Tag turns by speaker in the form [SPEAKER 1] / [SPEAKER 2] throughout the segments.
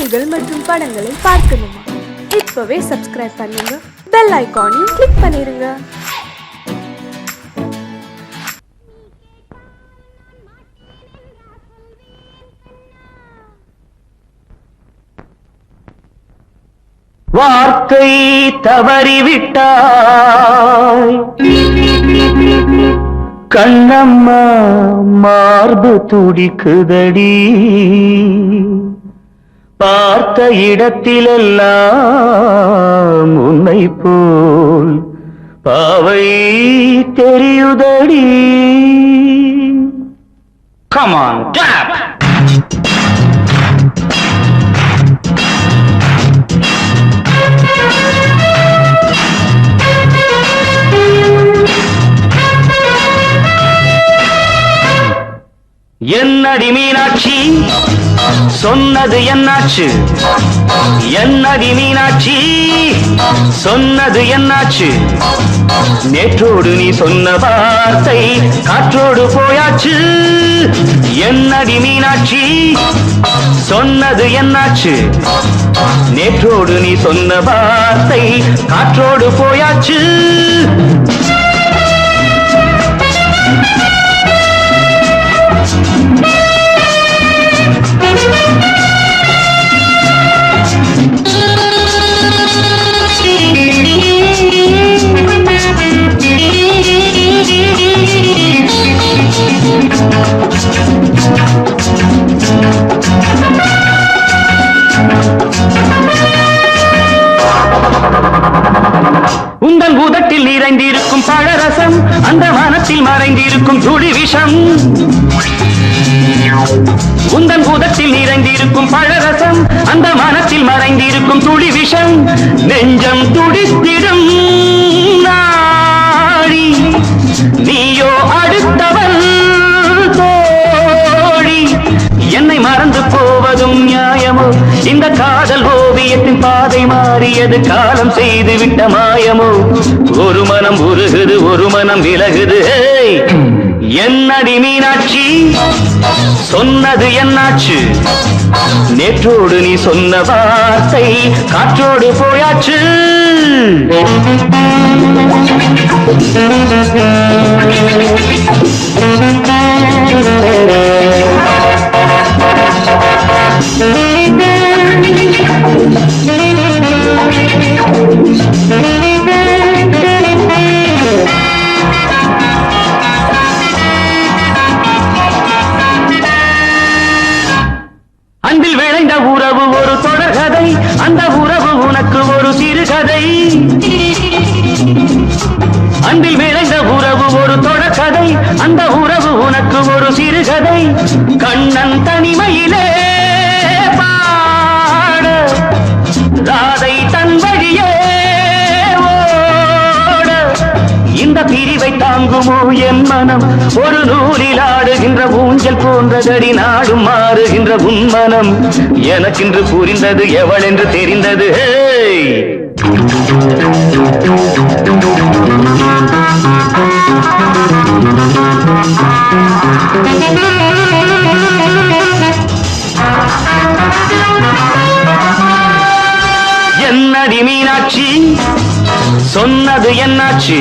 [SPEAKER 1] செய்திகள் மற்றும் படங்களை பார்க்கணுமா? இப்பவே சப்ஸ்கிரைப் பண்ணுங்க, பெல் ஐகானையும் கிளிக் பண்ணிருங்க.
[SPEAKER 2] வார்த்தை தவறிவிட்டாய் கண்ணம்மா, மார்பு துடிக்குதடி. பார்த்த இடத்திலெல்லாம் உன்னை போல் பாவை தெரியுதடி. Come on, clap! என்னடி மீனாட்சி, சொன்னது என்னாச்சு? என்னடி மீனாட்சி, சொன்னது என்னாச்சு? நேற்றோடு நீ சொன்ன வார்த்தை காற்றோடு போயாச்சு. என்னடி மீனாட்சி, சொன்னது என்னாச்சு? நேற்றோடு நீ சொன்ன வார்த்தை காற்றோடு போயாச்சு. உங்கள் உதட்டில் நிறைந்திருக்கும் பழரசம், அந்த வானத்தில் மறைந்திருக்கும் துளி விஷம். உங்கள் உதட்டில் நிறைந்திருக்கும் பழரசம், அந்த வானத்தில் மறைந்திருக்கும் துளி விஷம். நெஞ்சம் துடித்திடும் நாடி, நீயோ அடுத்தவன் தோழி. என்னை மறந்து போவதும் நியாயமோ? இந்த காதல் ஓவியத்தின் பாதை மாறியது, காலம் செய்து விட்ட மாயமோ? ஒரு மனம் உருகுது, ஒரு மனம் விலகுது. என்னடி மீனாட்சி, சொன்னது என்னாச்சு? நேற்றோடு நீ சொன்ன வார்த்தை காற்றோடு போயாச்சு. அன்பில் விளைந்த உறவு ஒரு தொடர்கதை, அந்த உறவு உனக்கு ஒரு சிறுகதை. அன்பில் விளைந்த உறவு ஒரு தொடர்கதை, அந்த உறவு உனக்கு ஒரு சிறுகதை. கண்ணன் தனிமையிலே பாட, ராதை தன் வழியே ஓட. இந்த பிரிவை தாங்குமோ என் மனம்? ஒரு நூலில் ஆடுகின்ற ஊஞ்சல் போன்றதடி, நாடும் மாறுகின்ற உன்மனம். எனக்கென்று புரிந்தது எவள் என்று தெரிந்தது. என்னடி மீனாட்சி, சொன்னது என்னாச்சு?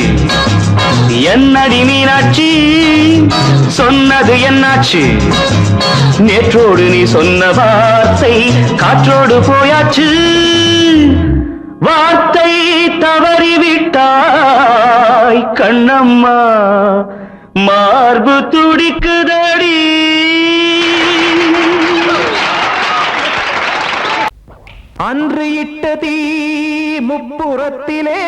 [SPEAKER 2] என்னடி மீனாட்சி, சொன்னது என்னாச்சு? நேற்றோடு நீ சொன்ன வார்த்தை காற்றோடு போயாச்சு. வார்த்தை தவறிவிட்டாய் கண்ணம்மா, மார்பு துடிக்குதடி. அன்று இட்ட தீ முப்புறத்திலே,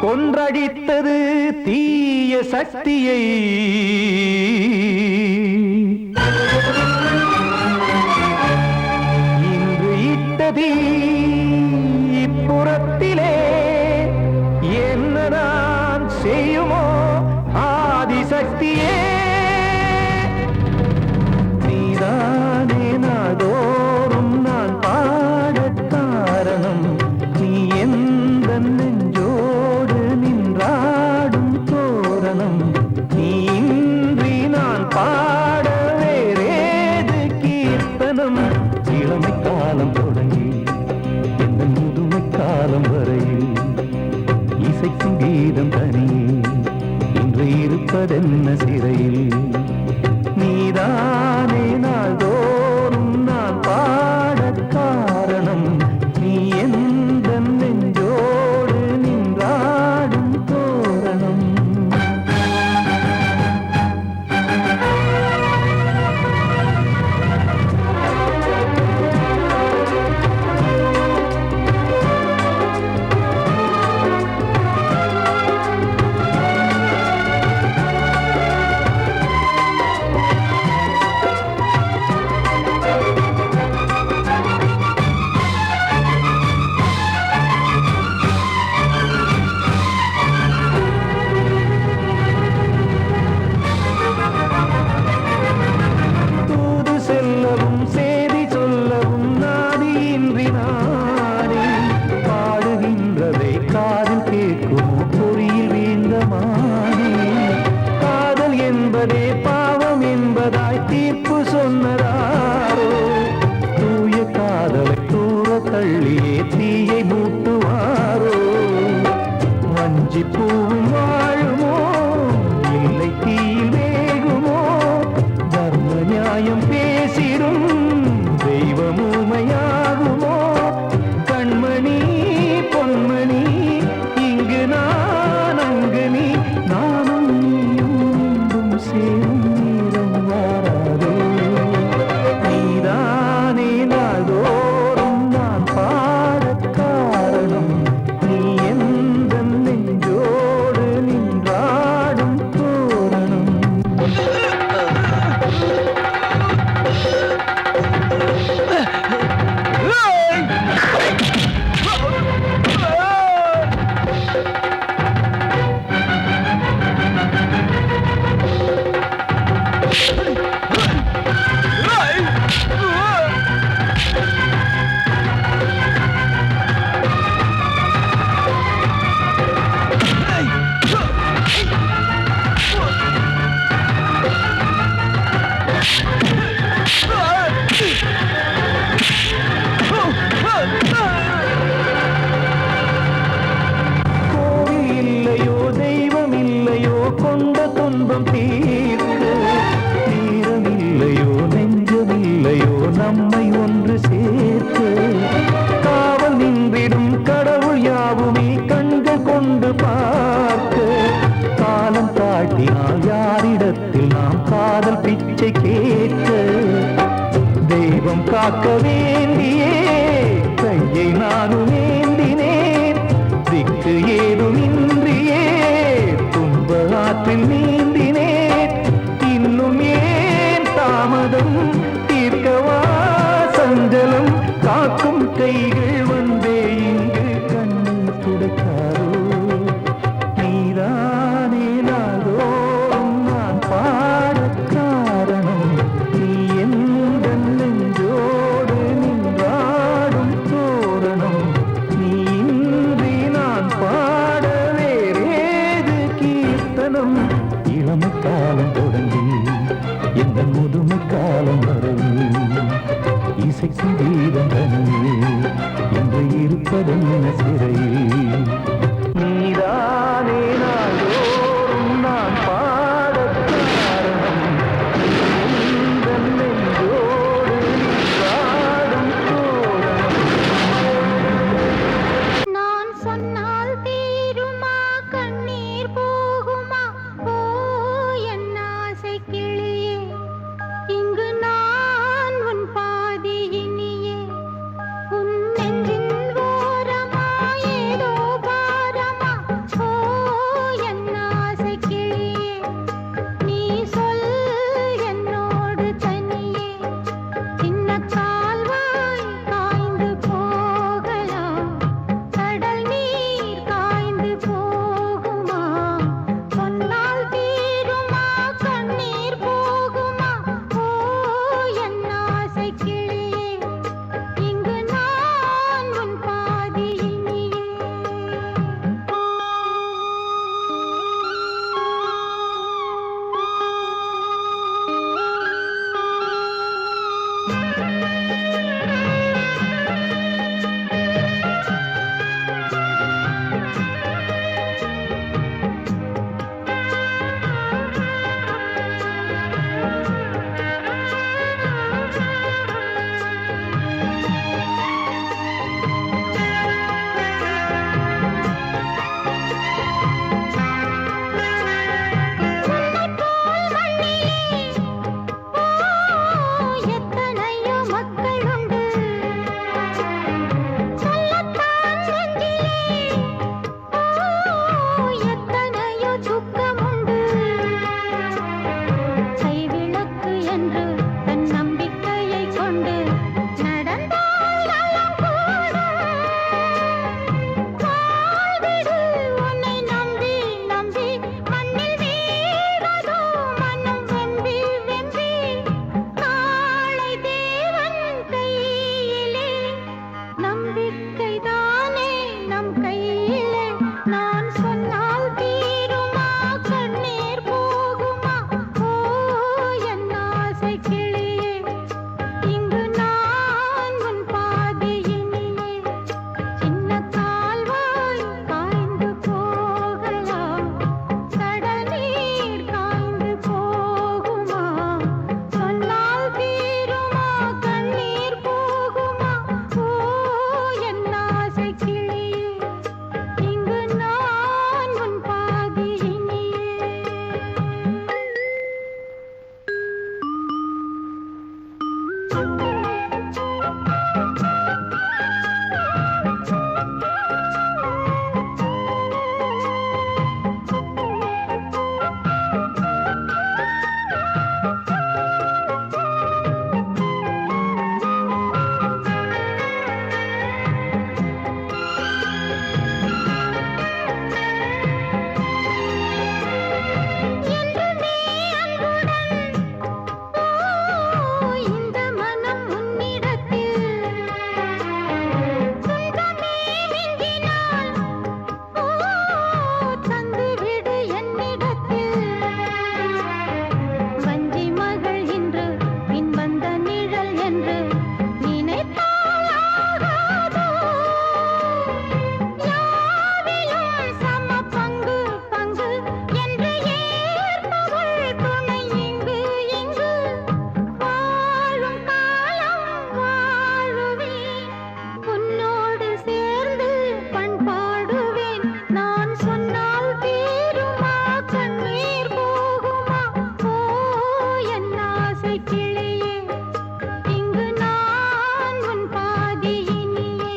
[SPEAKER 2] கொன்றடித்தது தீய சக்தியை. இன்று இட்ட தீ இப்புறத்திலே, என்ன நான் செய்யுமோ ஆதிசக்தியே? நீதானே நாடோறும் நான் பாடக் காரணம், நீ எந்த நெஞ்சோடு நின்றாடும் தோரணம். நீ இன்றி நான் பாட வீதம் தனியே இன்று இருப்பதென்ன சிறையில் நீதானே நாள்தோறும் நான் பாடக் காரணம் நீ எந்த நெஞ்சோடு நின்றாடும் தோரணம் பாவம் என்பதாய் தீர்ப்பு சொன்னதாரோ தூய காதலை தூர தள்ளியே தீயை மூட்டுவாரோ வஞ்சி பூவும் வாழுமோ இல்லை தீயில் வேகுமோ தர்ம நியாயம் பேசிடும் தெய்வம் ஊமையாகுமோ கண்மணி பொன்மணி இங்கு நான் அங்கு நீ நானும் சேரும் நீரம் வாராதே நீதானே நாள்தோறும் நான் பாடக் காரணம் நீ எந்த நெஞ்சோடு நின்றாடும் தோரணம் கோவில் இல்லையோ தெய்வம் இல்லையோ கொண்ட துன்பம் தீர்க்க நேரம் இல்லையோ நெஞ்சம் இல்லையோ நம்மை ஒன்று சேர்க்க காவல் நின்றிடும் கடவுள் யாவுமே கண்கள் கொண்டு பார்க்க காலம் காட்டினால் யாரிடத்தில் நாம் காதல் பிச்சை கேட்க தெய்வம் காக்க வேண்டியே கையை நானும் ஏந்தினேன் திக்கு ஏதுமின்றியே துன்ப ஆற்றில் நீந்தினேன் இன்னும் ஏன் தாமதம் தீர்க்கவா சஞ்சலம் காக்கும் கைகள் வந்தே இங்கு கண்ணீர் துடைக்காரோ நீதானே நாள்தோறும் நான் பாடக் காரணம் நீ எந்த நெஞ்சோடு நின்றாடும் தோரணம் நீ இன்றி நான் பாட வேறேது கீர்த்தனம் இளமை காலம் தொடங்கி எந்த முதுமை காலம் வரை இசைக்கு வீதம் தனியே என்று இருப்பதென்ன சிறையில் நீதானே நாள்தோறும் நான் பாடக் காரணம் எந்த நெஞ்சோடு நின்றாடும் தோரணம்
[SPEAKER 3] நான் சொன்னால் தீருமா கண்ணீர் போகுமா ஓ என் ஆசை கிளியே இங்கு நான் உன் பாதி இனியே உன் நெஞ்சின் ஓரமா ஏதோ பாரமா ஓ என் ஆசை கிளியே நீ சொல் என்னோடு தனியே சின்ன கால்வாய் காய்ந்து போகலாம் கடல் நீர் காய்ந்து போகுமா சொன்னால் தீருமா கண்ணீர் போகுமா ஓ என் ஆசை கிளியே இங்கு நான் உன் பாதி இனியே கிளியே இங்கு நான் உன் பாதியினியே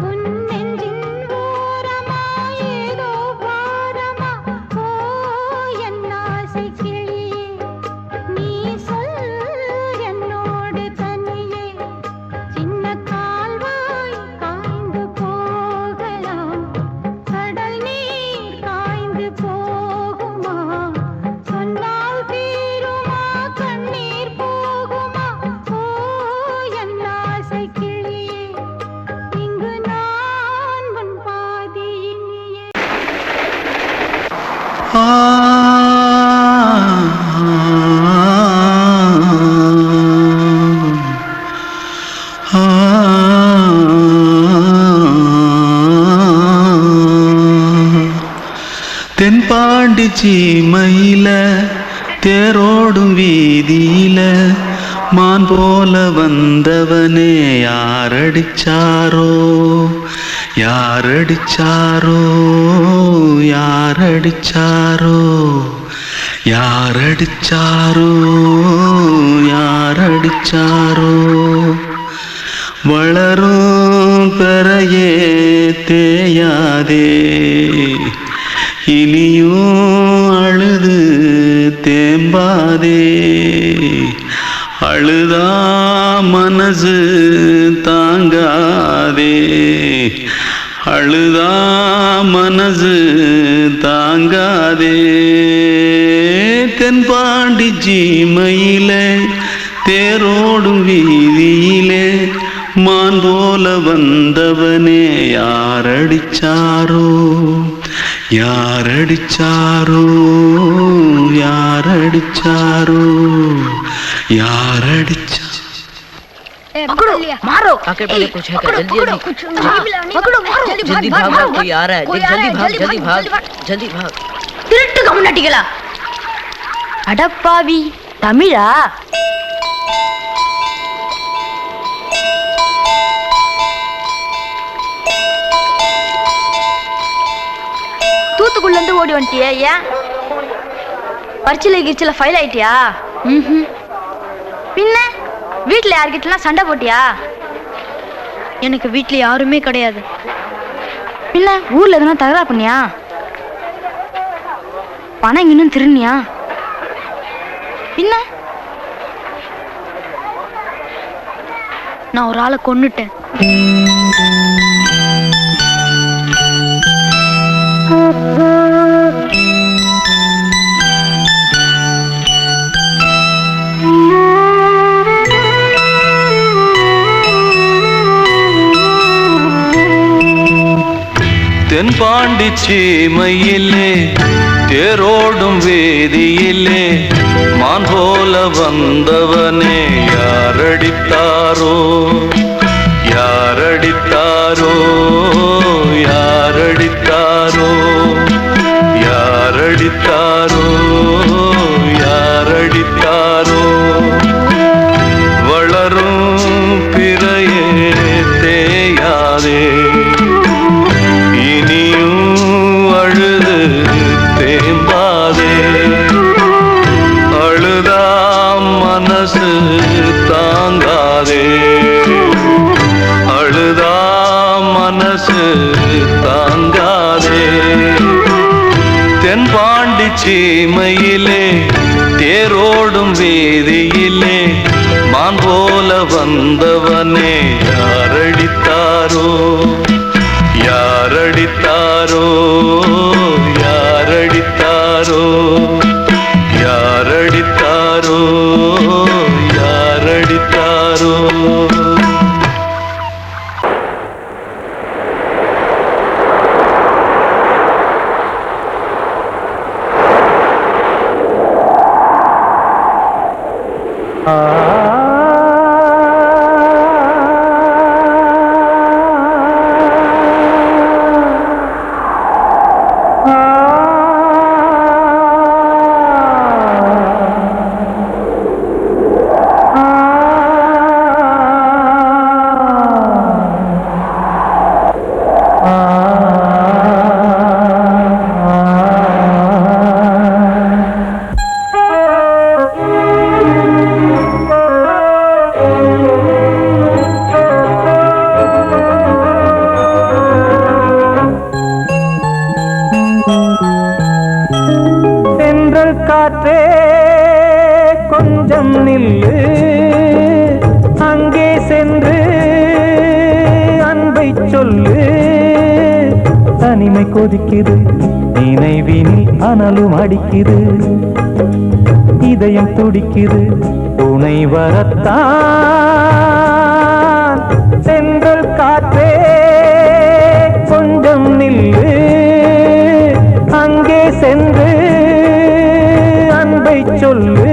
[SPEAKER 3] உன் நெஞ்சின் ஓரமா ஏதோ பாரமா ஓ என் ஆசை கிளியே நீ சொல் என்னோடு தனியே சின்ன கால்வாய் காய்ந்து போகலாம் கடல் நீர் காய்ந்து போகுமா சொன்னால் தீருமா கண்ணீர் போகுமா ஓ என் ஆசை கிளியே இங்கு நான் உன் பாதியினியே
[SPEAKER 4] தென்பாண்டி சீமையில தேரோடும் வீதியில மான் போல வந்தவனே யாரடிச்சாரோ யாரடிச்சாரோ யாரடிச்சாரோ யாரடிச்சாரோ யாரடிச்சாரோ வளரும் பெறையே தேயாதே இனியும் அழுது தேம்பாதே அழுதா மனசு தாங்காதே அழுதா மனசு தாங்காதே தென்பாண்டி சீமையிலே தேரோடும் வீதியிலே மான் போல வந்தவனே யாரடிச்சாரோ யாரடிச்சாரோ யாரடிச்சாரோ யாரடிச்சா
[SPEAKER 5] पकड़ो मारो आके पहले कुछ है क्या जल्दी जल्दी पकड़ो मारो जल्दी भाग भाग कोई आ रहा है जल्दी भाग जल्दी भाग திருட்டு கம்முனட்டிகளா அடப்பாவி தமிழா தூத்துக்குள்ள இருந்து ஓடி வந்துட்டியா ஏன் பரிச்சையில கிரிச்சில ஃபைல் ஆயிட்டியா பின்ன வீட்டுல யார்கிட்டலாம் சண்டை போட்டியா எனக்கு வீட்டுல யாருமே கிடையாது பின்ன ஊர்ல எதுனா தகராறு பண்ணியா பணம் இன்னும் திருநியா பின்ன நான் ஒரு ஆளை கொன்னுட்டேன்
[SPEAKER 4] தென்பாண்டி சீமையிலே தேரோடும் வேதியிலே மான் போல வந்தவனே யாரடித்தாரோ யாரடித்தாரோ யாரடித்தாரோ யாரடித்தாரோ யாரடித்தாரோ வளரும் பிறையே தேயாதே இனியும் அழுது தேம்பாதே அழுதா மனசு தாங்காதே அழுதா மனசு தாங்காதே தென்பாண்டி சீமையிலே தேரோடும் வீதியிலே மான் போல வந்தவனே யாரடித்தாரோ யாரடித்தாரோ யாரடித்தாரோ யாரடித்தாரோ யாரடித்தாரோ
[SPEAKER 6] கொஞ்சம் நில்லு அங்கே சென்று அன்பை சொல்லு தனிமை கொதிக்குது நினைவினில் அனலும் அடிக்குது இதயம் துடிக்குது துணை வரத்தான் சென்றல் காற்றே கொஞ்சம் நில்லு அங்கே சென்று அன்பை சொல்லு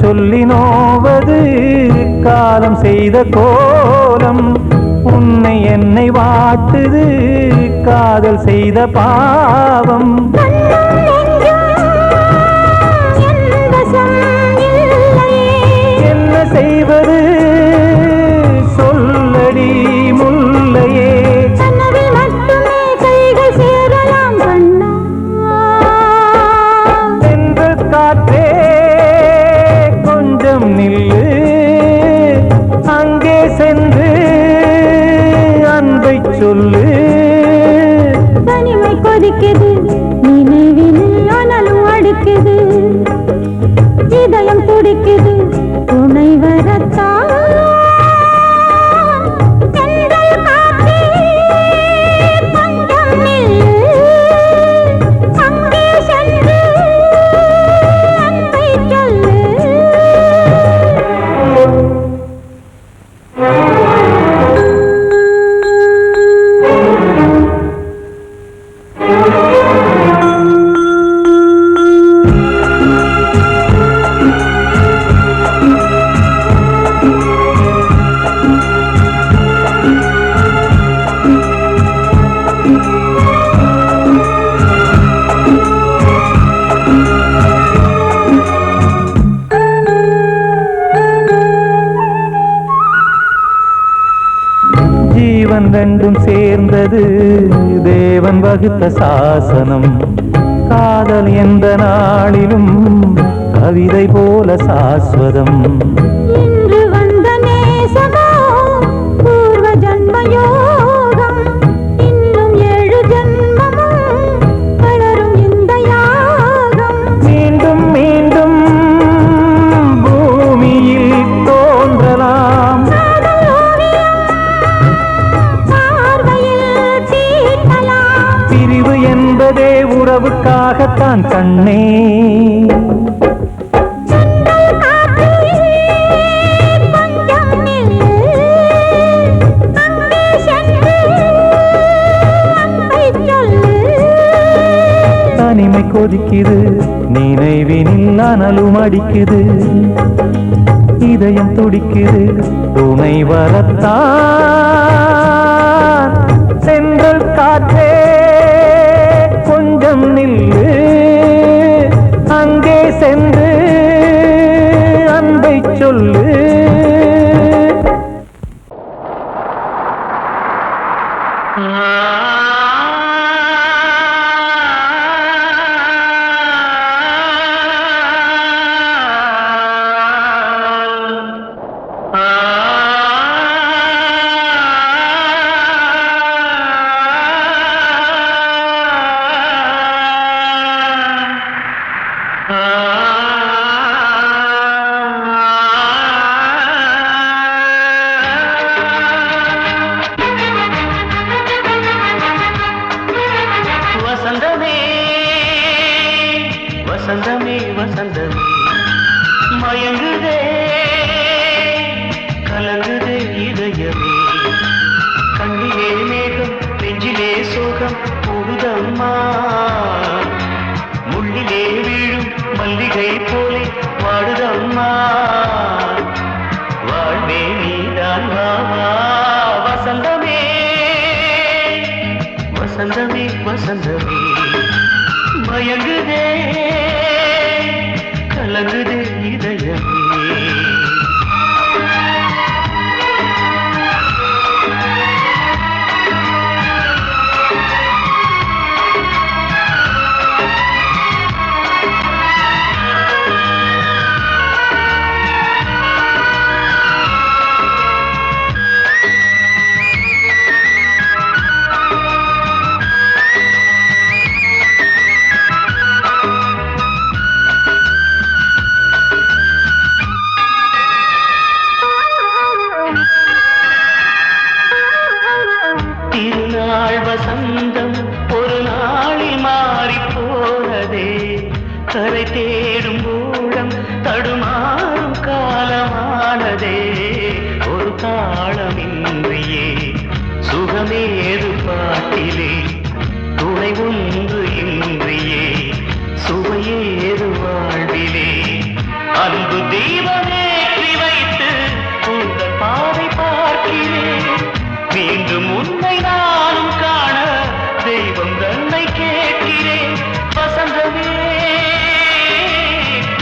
[SPEAKER 6] சொல்லி நோவது காலம் செய்த கோலம் உன்னை என்னை வாட்டுது காதல் செய்த பாவம் என்ன செய்வது சொல்லடி முல்லையே சென்று காற்றே நில்லு அங்கே சென்று அன்பை சொல்லு
[SPEAKER 3] தனிமை கொதிக்குது நினைவினில் அனலும் அடிக்குது இதயம் துடிக்குது துணை வரத்தான்
[SPEAKER 6] ரெண்டும் சேர்ந்தது தேவன் வகுத்த சாசனம் காதல் எந்த நாளிலும் கவிதை போல சாஸ்வதம்
[SPEAKER 3] இன்று வந்த நேசமோ பூர்வ ஜன்ம யோகம் இன்னும் 7 ஜன்மமும் வளரும் இந்த யாகம்
[SPEAKER 6] மீண்டும் மீண்டும் பூமியில் தோன்றலாம் பிரிவு என்பதே உறவுக்காகத்தான் கண்ணே தனிமை கொதிக்குது நினைவினில் அனலும் அடிக்குது இதயம் துடிக்குது துணை வரத்தான் சென்றல் காற்றே கொஞ்சம் நில்லு அங்கே சென்று அன்பை சொல்லு
[SPEAKER 2] வசந்தமே வசந்தமே மயங்குதே கலங்குதே இதயமே கண்ணிலே மேகம் நெஞ்சிலே சோகம் கூடுதம்மா முள்ளிலே வீழும் மல்லிகை போலே வாடுதம்மா வாழ்வே நீதான் வா வசந்தமே வசந்தமே வசந்தமே வசந்தமே மயங்குதே கலங்குதே இதயமே வசந்தம் ஒரு நாளில் மாறி போனதே கரை தேடும் ஊழம் தடுமாறும் காலமானதே ஒரு தாளமின்றியே சுகமேது பாட்டிலே துணை ஒன்று இன்றியே சுவையேது வாழ்விலே அன்பு தெய்வமேற்றி வைத்து உங்கள் பாதை பார்க்கிறேன் மீண்டும் உன்னை நானும் காண தெய்வம் தன்னை கேட்கிறேன் வசந்தமே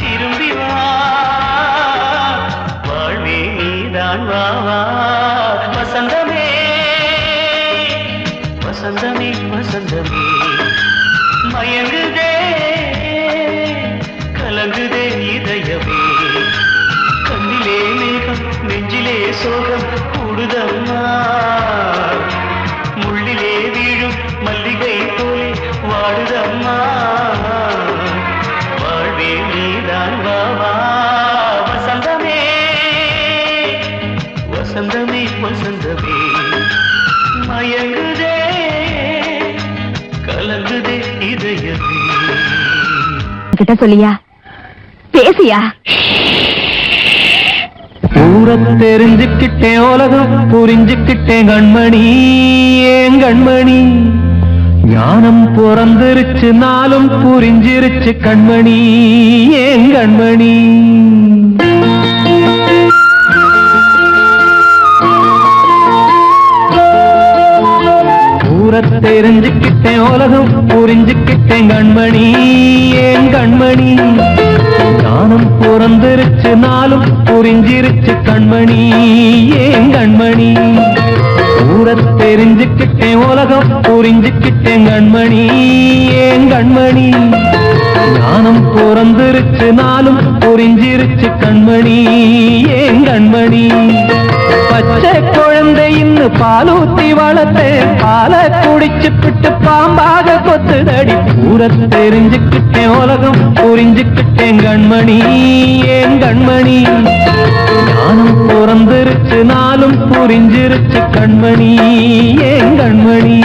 [SPEAKER 2] திரும்பி வா வாழ்வே நீதான் வா வா வசந்தமே வசந்தமே வசந்தமே மயங்குதே கலங்குதே இதயமே கண்ணிலே மேகம் நெஞ்சிலே சோகம் கூடுதம்மா முள்ளிலே வீழும் மல்லிகை போலே வாடுதம்மா வாழ்வே நீதான் வா வா வசந்தமே வசந்தமே வசந்தமே மயங்குதே கலங்குதே இதயமே
[SPEAKER 3] கிட்ட சொல்லியா பேசியா
[SPEAKER 6] ஊரத் தெரிஞ்சுக்கிட்டேன் உலகம் புரிஞ்சுக்கிட்டேன் கண்மணி ஏன் கண்மணி ஞானம் பிறந்திருச்சு நாளும் புரிஞ்சிருச்சு கண்மணி ஏன் கண்மணி ஊரத் தெரிஞ்சுக்கிட்டேன் உலகம் புரிஞ்சுக்கிட்டேன் கண்மணி ஏன் கண்மணி ஞானம் பிறந்திருச்சு நாளும் புரிஞ்சிருச்சு கண்மணி ஏன் கண்மணி ஊரத் தெரிஞ்சுக்கிட்டேன் உலகம் புரிஞ்சுக்கிட்டேன் கண்மணி ஏன் கண்மணி ஞானம் பிறந்திருச்சு நாளும் புரிஞ்சிருச்சு கண்மணி ஏன் கண்மணி பச்சை குழந்தை இன்னும் பாலூத்தி வளர்த்தேன் பாலை குடிச்சு பிட்டு பாம்பாக கொத்துதடி ஊரத் தெரிஞ்சுக்கிட்டேன் உலகம் புரிஞ்சுக்கிட்டேன் கண்மணி ஏன் கண்மணி ஞானம் பிறந்திருச்சு நாளும் புரிஞ்சிருச்சு கண்மணி ஏன் கண்மணி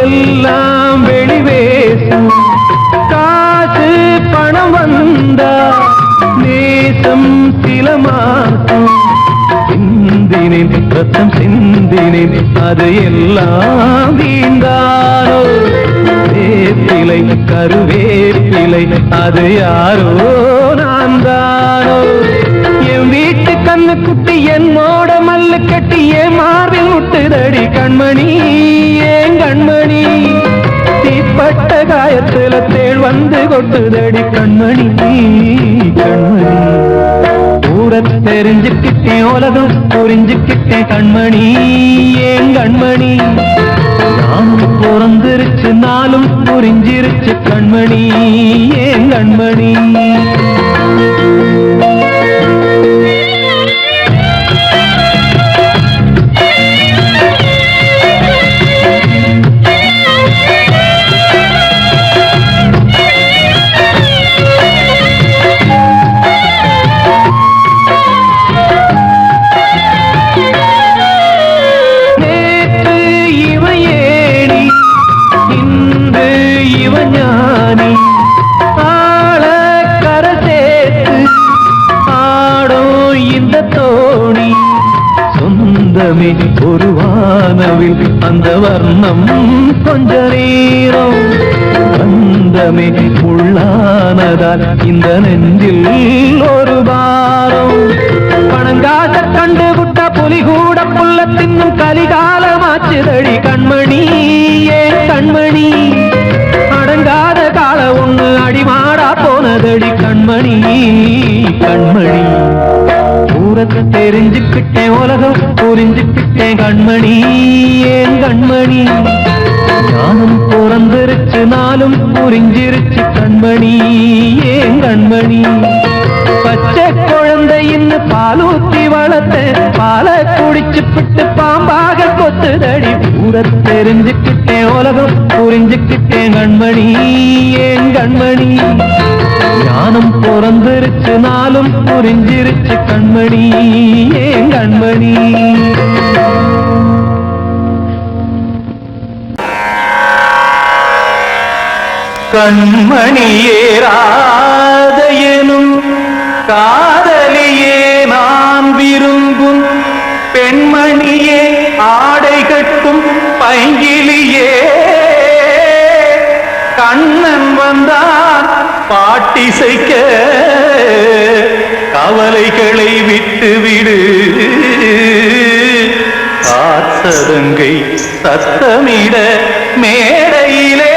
[SPEAKER 6] எல்லாம் வெளிவேசம் காசு பணம் வந்தா நேசம் சில மாசம் சிந்தினேன் ரத்தம் சிந்தினேன் அது எல்லாம் வீந்தாரோ வேப்பிலை கருவேப்பிலை அது யாரோ நான் தானோ என் வீட்டு கண்ணு குட்டி என்னோட மல்லு கட்டி என் மார்பில் முட்டுதடி கண்மணி ஏன் கண்மணி தீப்பட்ட காயத்துல தேள் வந்து கொட்டுதடி கண்மணி கண்மணி ஊரத் தெரிஞ்சுக்கிட்டேன் உலகம் புரிஞ்சுக்கிட்டேன் கண்மணி ஏன் கண்மணி நானும் பிறந்திருச்சு நாளும் புரிஞ்சிருச்சு கண்மணி ஏன் கண்மணி வானவில் அந்த வர்ணம் கொஞ்ச நேரம் பந்தமே உள்ளானதால் இந்த நெஞ்சில் ஒரு பாரம் பணங்காச கண்டு விட்ட புலி கூட புல்ல தின்னும் கலிகாலமாச்சுதடி கண்மணி ஏன் கண்மணி அடங்காத கால ஒண்ணு அடிமாடா போனதடி கண்மணி கண்மணி தூரத்தை தெரிஞ்சுக்கிட்டேன் உலகம் புரிஞ்சுக்கிட்டேன் கண்மணி ஏன் கண்மணி ஞானம் பிறந்திருச்சு நாளும் புரிஞ்சிருச்சு கண்மணி ஏன் கண்மணி பச்சை குழந்தையின் பாலூத்தி வளர்த்த பாலை குடிச்சுப்பிட்டு பாம்பாக கொத்துதடி ஊரை தெரிஞ்சுக்கிட்டேன் உலகம் புரிஞ்சுக்கிட்டேன் கண்மணி ஏன் கண்மணி ஞானம் பிறந்திருச்சு நாளும் புரிஞ்சிருச்சு கண்மணி ஏன் கண்மணி கண்மணியே ராதையனும் காதலியே நான் விரும்பும் பெண்மணியே ஆடை கட்டும் பைங்கிலியே கண்ணன் வந்தான் பாட்டிசைக்க கவலைகளை விட்டுவிடு காத்ததங்கை சத்தமிட மேடையிலே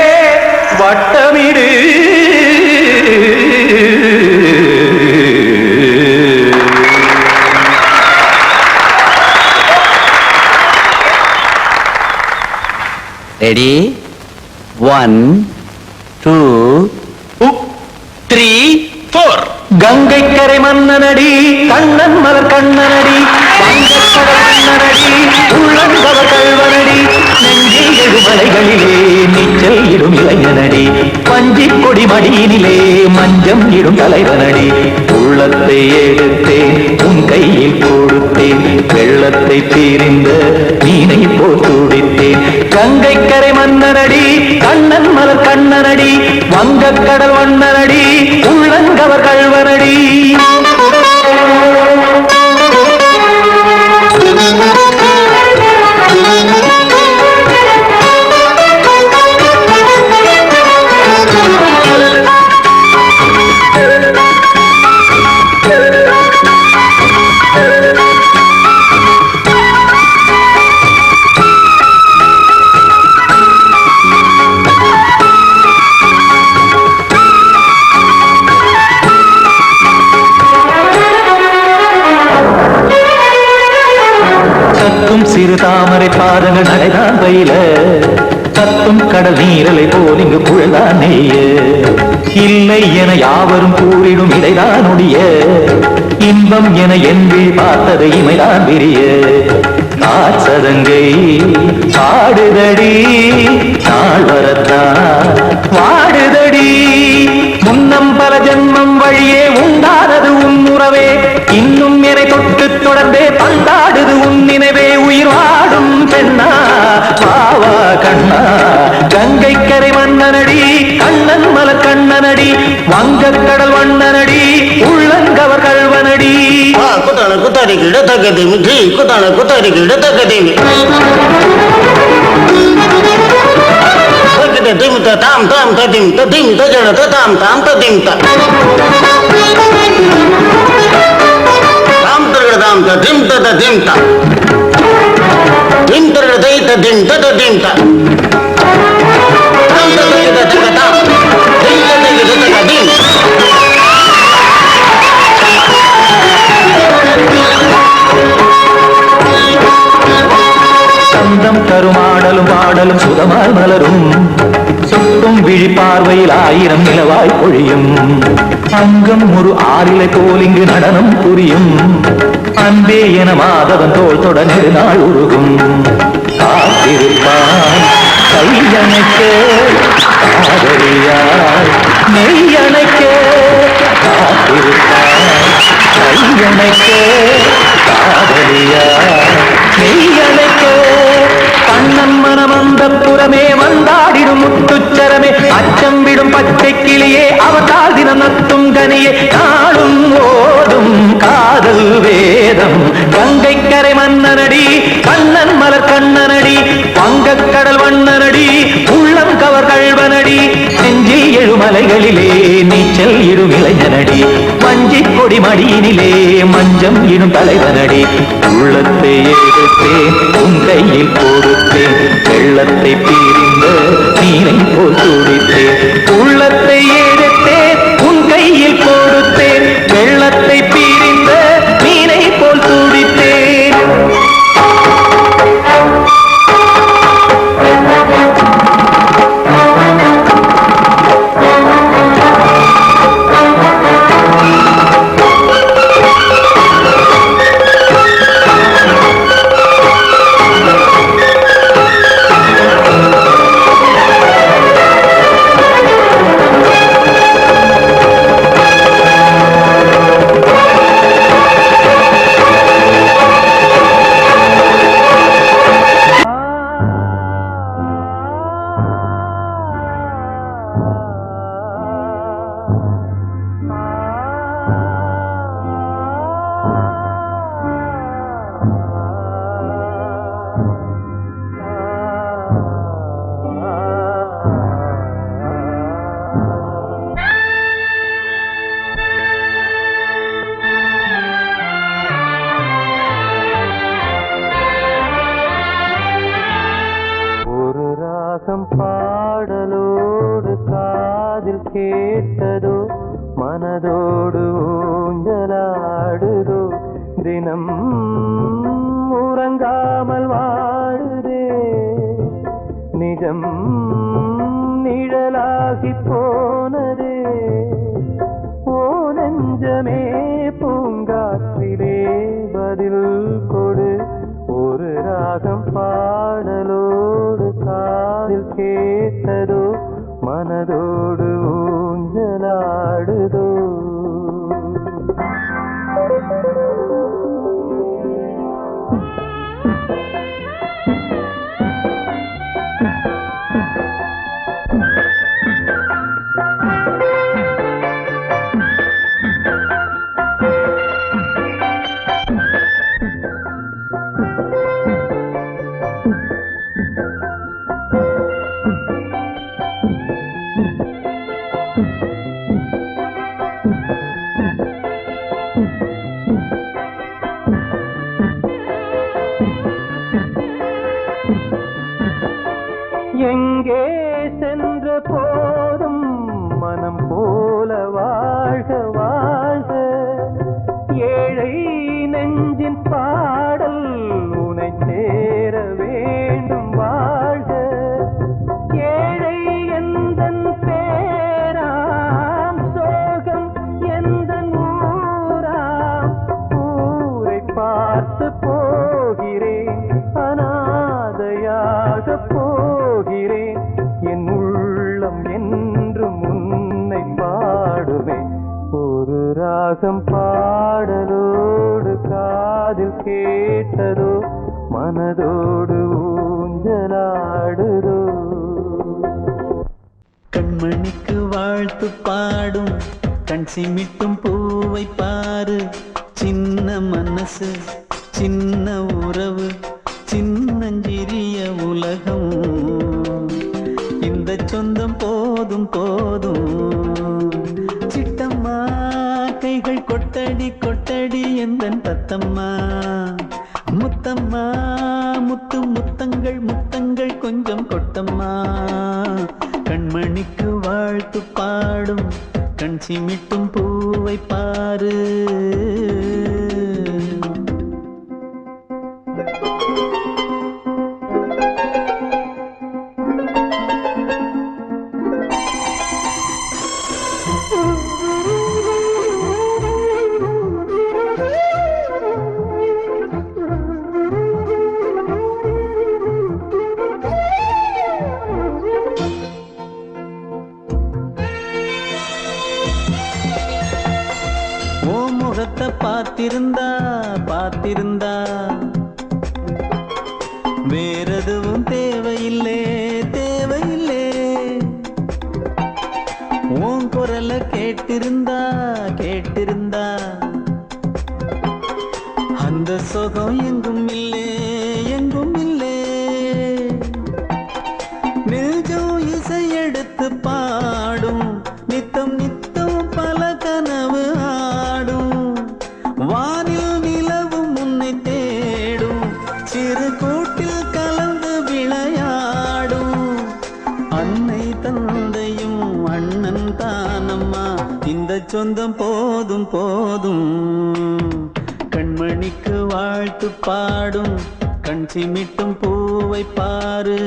[SPEAKER 6] வட்டமிடு
[SPEAKER 2] ரெடி 1 2 3 4
[SPEAKER 6] கங்கை கரை மன்னனடி கண்ணன் மலர் கண்ணனடி கண்ணனடி உள்ளங்கவர் கல்வனடி நெஞ்சில் எழுமலைகளிலே நீச்சல் இடும் இளைஞனடி பஞ்சி கொடி மடியினிலே மஞ்சம் இடும் தலைவனடி உள்ளத்தை எடுத்தேன் உன் கையில் கொடுத்தேன் வெள்ளத்தை தீரிந்த மீனை போல் துடித்தேன் கங்கை கரை மன்னனடி கண்ணன் மலர் கண்ணனடி வங்கக் கடல் வண்ணனடி உள்ளங்கவர் கல்வனடி சிறு தாமரை பாதங்கள் நடைதான் பயில கத்தும் கடல் நீரலை போல் இங்கு குழல்தான் நெய்ய இல்லை என யாவரும் கூறிடும் இடைதான் உடைய இன்பம் என என்பி பார்த்தது இமைதான் விரிய காசதங்கை பாடுதடி நாள் வரத்தான் வாடுதடி முன்னம் பல ஜென்மம் வழியே உண்டானது உன் உறவே இன்னும் என்னை தொட்டு தொடர்ந்தே பந்தாடுது உன் நினைவே உயிர் வாடும் பெண்ணா பாவா கண்ணா கங்கை கரை மன்னனடி கண்ணன் மலர் கண்ணனடி வங்கக் கடல் வண்ணனடி உள்ளங்கவர் கல்வனடி
[SPEAKER 7] குத்தான குத்தாரிக்கு இடத்தக்கதேமி குத்தான குத்தாரிக்கு இடத்தக்கதேமி திமுத்த தாம் தாம் ததிம் ததிம் தஜன தாம் தாம் ததிம் தாம் தரகட தாம் ததிம் ததிம் திம் தரகட தை ததிம் ததிம் தாம் தரகட தக தாம் திம் தரகட ததிம்
[SPEAKER 6] சந்தம் கருமாடலும் பாடலும் சுதமால் மலரும் சுட்டும் விழி பார்வையில் ஆயிரம் நிலவாய் பொழியும் அங்கம் ஒரு ஆறிலை போல் இங்கு நடனம் புரியும் அன்பே என மாதவன் தோள் தொட நெடுநாள் உருகும் காத்திருப்பான் கையணைக்க காதலியாய் மெய்யணைக்க காத்திருப்பான் கையணைக்க காதலியாய் மெய்யணைக்க கண்ணன் மனம் அந்த புறமே வந்தாடிடும் முத்துச்சரமே அச்சம் விடும் பச்சை கிளியே அவதால் தினம் நத்தும் கனியே நாளும் ஓடும் காதல் வேதம் கங்கை கரை மன்னனடி கண்ணன் மலர் கண்ணனடி மலைகளிலே நீச்சல் இடும் இளைஞனடி வஞ்சி கொடி மடியினிலே மஞ்சம் இடும் தலைவனடி உள்ளத்தை எடுத்தேன் உன் கையில் கொடுத்தேன் வெள்ளத்தை பிரிந்த நீரை போல் துடித்தேன் உள்ளத்தை எடுத்தேன் உன் கையில் கொடுத்தேன் வெள்ளத்தை பிரிந்த நீரை போல் துடித்தேன் பாடலோடு காதில் கேட்டதோ மனதோடு ஊஞ்சலாடுதோ தினம் உறங்காமல் வாடுதே நிஜம் நிழலாகி போனதே ஓ நெஞ்சமே பூங்காற்றிலே பதில் கொடு ஒரு ராகம் பாடலோடு காதில் கேட்டதோ மனதோடு ஊஞ்சலாடுதோ எங்கே சென்ற போதும் மனம் போல வாழ்க வாழ்க ஏழை நெஞ்சின் பாடல் உனை சேர வேண்டும் வாழ்க ஏழை எந்தன் பேராம் சோகம் எந்தன் ஊராம் ஊரை பார்த்து போகிறேன் அனாதையாக போகிறேன் என் உள்ளம் என்றும் உன்னை பாடுமே ஒரு ராகம் பாடலோடு காதில் கேட்டதோ மனதோடு ஊஞ்சலாடுதோ
[SPEAKER 8] கண்மணிக்கு வாழ்த்து பாடும் கண் சிமிட்டும் பூவை பாரு சின்ன மனசு சின்ன உறவு சின்னஞ்சிறிய உலகம் இந்த சொந்தம் போதும் போதும் சிட்டம்மா கைகள் கொட்டடி கொட்டடி எந்தன் தத்தம்மா முத்தம்மா முத்து முத்தங்கள் முத்தங்கள் கொஞ்சம் கொட்டம்மா கண்மணிக்கு வாழ்த்து பாடும் கண் சிமிட்டும் பூவை பாரு முகத்தை பார்த்திருந்தா பார்த்திருந்தா வேறெதுவும் தேவையில்லை தேவையில்லை உன் குரல கேட்டிருந்தா கேட்டிருந்தா அந்த சுகம் எங்கும் இல்லை எங்கும் இல்லை நெஞ்சம் இசை எடுத்து பாடும் சொந்தம் போதும் போதும். கண்மணிக்கு வாழ்த்து பாடும் கண் சிமிட்டும் பூவை பாரு.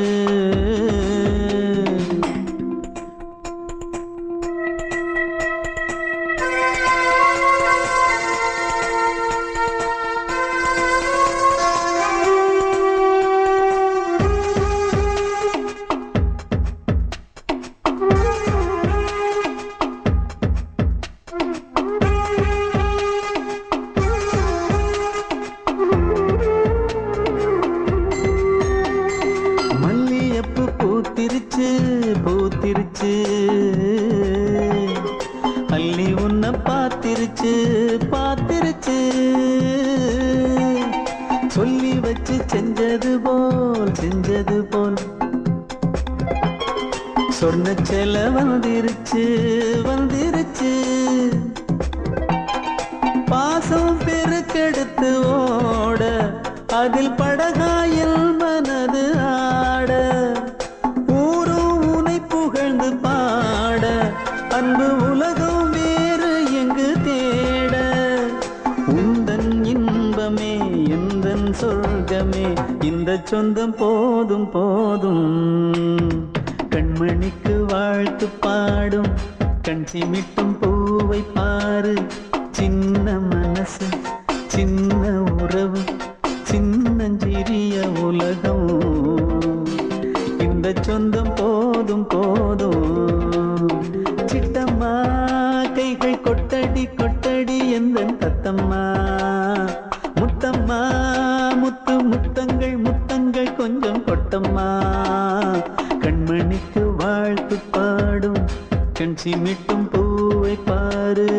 [SPEAKER 8] பூத்திருச்சு அள்ளி உன்னை பார்த்திருச்சு பார்த்திருச்சு. சொல்லி வச்சு செஞ்சது போல் சொன்ன செல வந்துருச்சு வந்துருச்சு. பாசம் பெருக்கெடுத்து ஓட அதில் படகாயில் மனது ஆட. புகழ்ந்து பாட அன்பு உலகம் வேறு எங்கு தேட. உந்தன் இன்பமே எந்தன் சொர்க்கமே இந்த சொந்தம் போதும் போதும். கண்மணிக்கு வாழ்த்து பாடும் கண் சிமிட்டும் பூவை பாரு. சின்ன மனசு சின்ன உறவு சின்னஞ்சிறிய உலகம் இந்த சொந்தம் போதும் போதும். சிட்டம்மா கைகள் கொட்டடி கொட்டடி எந்தன் தத்தம்மா. முத்தம்மா முத்து முத்தங்கள் முத்தங்கள் கொஞ்சம் கொட்டம்மா. கண்மணிக்கு வாழ்த்து பாடும் கண் சிமிட்டும் பூவை பாரு.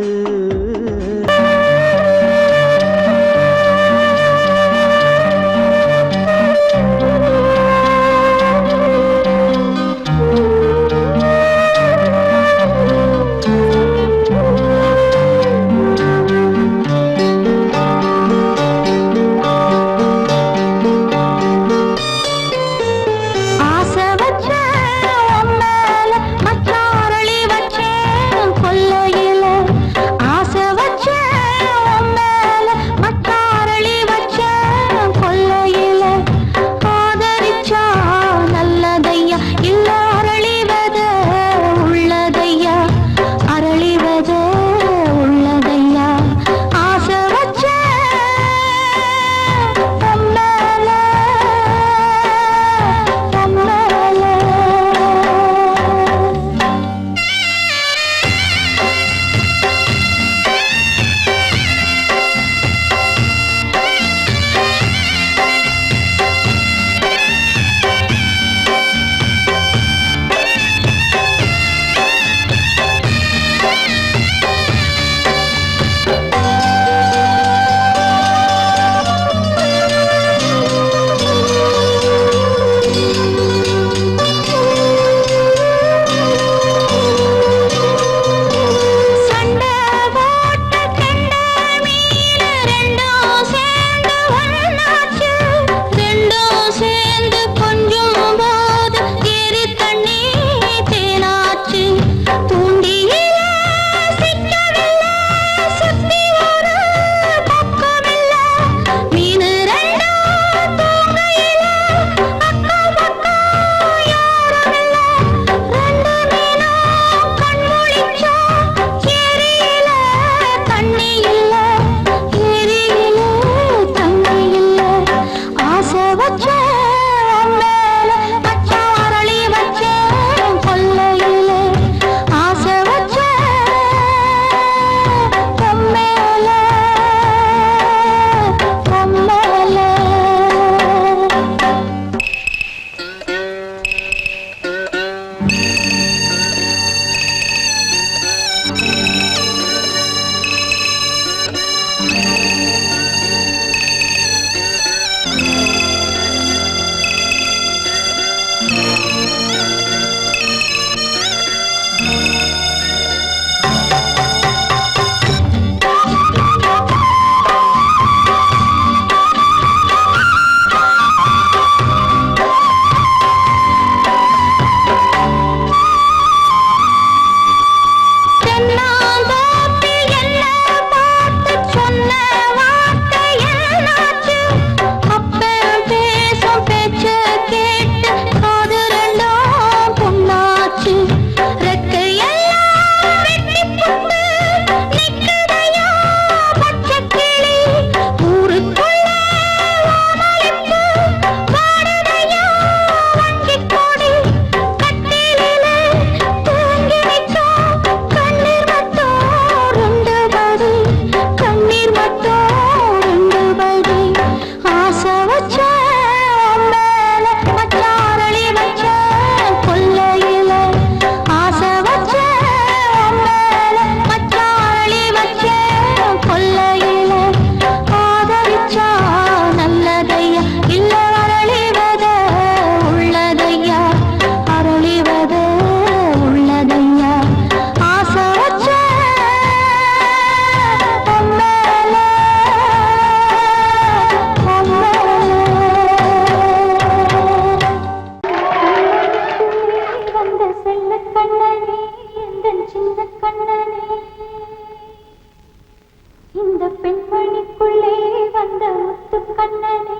[SPEAKER 9] பெண்மணிக்குள்ளே வந்த முத்து கண்ணனே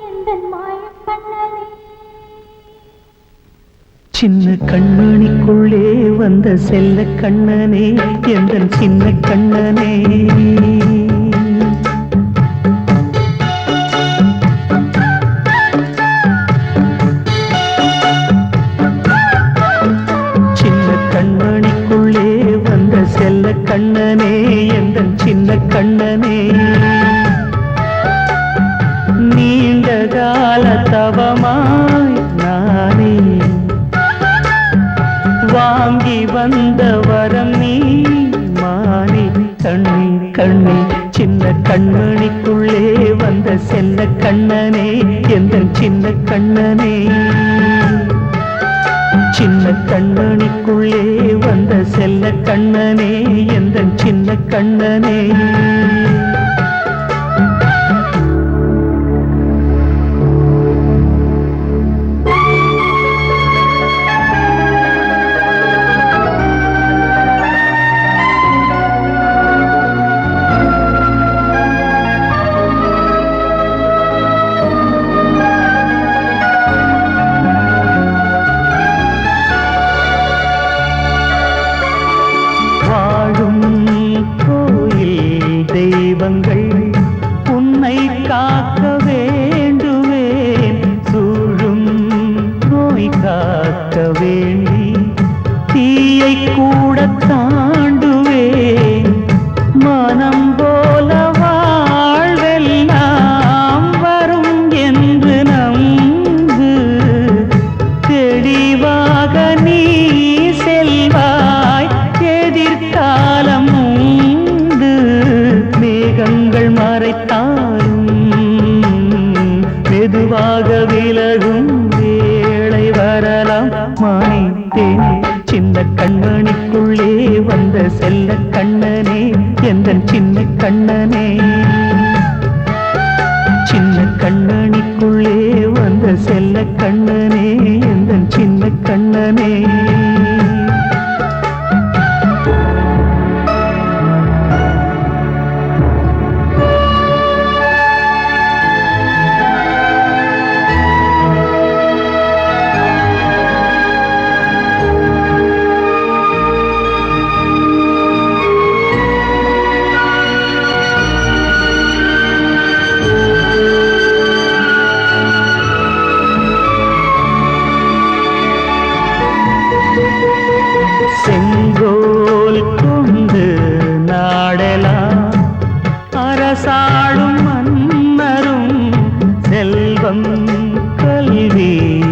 [SPEAKER 9] எந்தன் மாய கண்ணனே
[SPEAKER 8] சின்ன கண்மணிக்குள்ளே வந்த செல்ல கண்ணனே எந்தன் சின்ன கண்ணனே செல்ல கண்ணனே எந்தன் சின்ன கண்ணனே நீண்ட கால தவமாய் நானே வாங்கி வந்த வரம் நீ மானே கண்ணே கண்ணே சின்ன கண்மணிக்குள்ளே வந்த செல்ல கண்ணனே எந்தன் சின்ன கண்ணனே சின்ன கண்ணனுக்குள்ளே வந்த செல்ல கண்ணனே எந்தன் சின்ன கண்ணனே உன்னை காக்க வேண்டுவேன் சூழும் நோய் காக்க வேண்டி தீயை கூட தாண்டுவேன் மனம் போல வாழ்வெல்லாம் வரும் என்று நம்பு தெளிவாக நீ செல்வாய் எதிர்காலம் மேகங்கள் மறைத்தாலும் மெதுவாக விலகும் வேளை வரலாம் மானித்தேனே சின்ன கண்மணிக்குள்ளே வந்த செல்ல கண்ணனே எந்தன் சின்ன கண்ணனே சின்ன கண்ணனிக்குள்ளே வந்த செல்ல கண்ணனே எந்தன் சின்ன கண்ணனே செங்கோல் கொண்டு நாடலாம் அரசாளும் மன்னரும் செல்வம் கல்வியாவுமே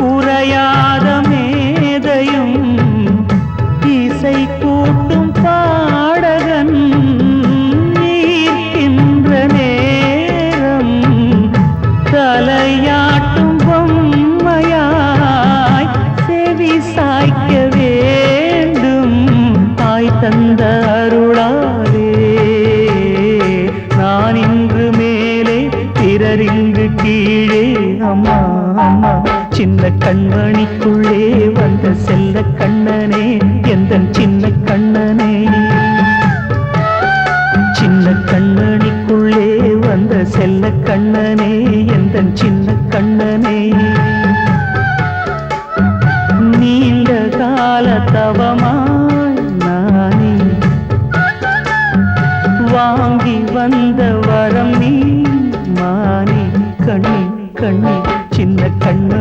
[SPEAKER 8] உரையாத மேதையும் இசை கூட்டும் பாடகன் ஈர்க்கின்ற நேரம் தலையாட்டும் பொம்மையாய் செவி சாய்க்க வேண்டும் தாய் தந்த அருளாலே நான் இன்று மேலே பிறரிங்கு கீழே அம்மா அம்மா சின்ன கண்மணிக்குள்ளே வந்த செல்ல கண்ணனே எந்தன் சின்ன கண்ணனே சின்ன கண்ணனிக்குள்ளே வந்த செல்ல கண்ணனே எந்தன் சின்ன கண்ணனே நீண்ட கால தவமாய் நானே வாங்கி வந்த வரம் நீ மானே கண்ணே கண்ணே சின்ன கண்ண